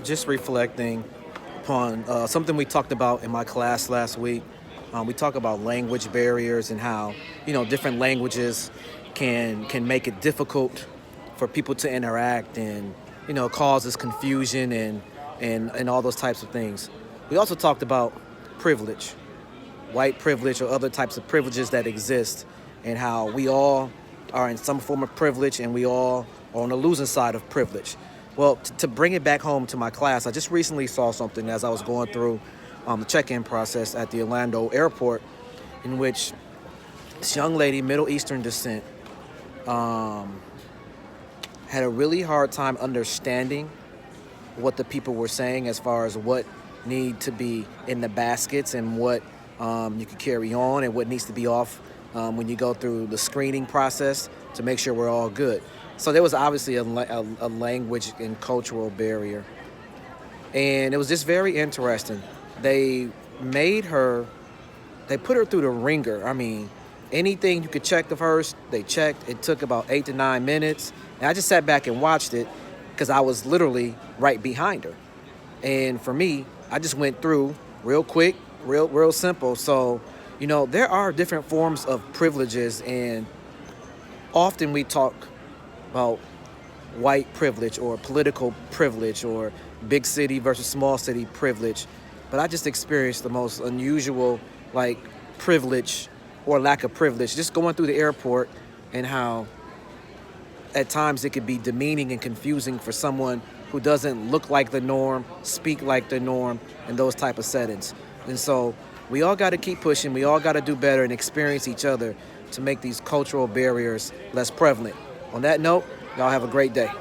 just reflecting upon something we talked about in my class last week. We talked about language barriers and how different languages can make it difficult for people to interact and causes confusion and all those types of things. We also talked about privilege, white privilege or other types of privileges that exist, and how we all are in some form of privilege and we all are on the losing side of privilege. Well, to bring it back home to my class, I just recently saw something as I was going through the check-in process at the Orlando airport, in which this young lady, Middle Eastern descent, had a really hard time understanding what the people were saying as far as what need to be in the baskets and what you could carry on and what needs to be off when you go through the screening process to make sure we're all good. So there was obviously a language and cultural barrier. And it was just very interesting. They made her, they put her through the ringer. I mean, anything you could check of hers, they checked. It took about 8 to 9 minutes. And I just sat back and watched it because I was literally right behind her. And for me, I just went through real quick, real simple. So, there are different forms of privileges, and often we talk about white privilege or political privilege or big city versus small city privilege. But I just experienced the most unusual, privilege or lack of privilege just going through the airport, and how at times it could be demeaning and confusing for someone who doesn't look like the norm, speak like the norm, and those type of settings. And so we all got to keep pushing. We all got to do better and experience each other to make these cultural barriers less prevalent. On that note, y'all have a great day.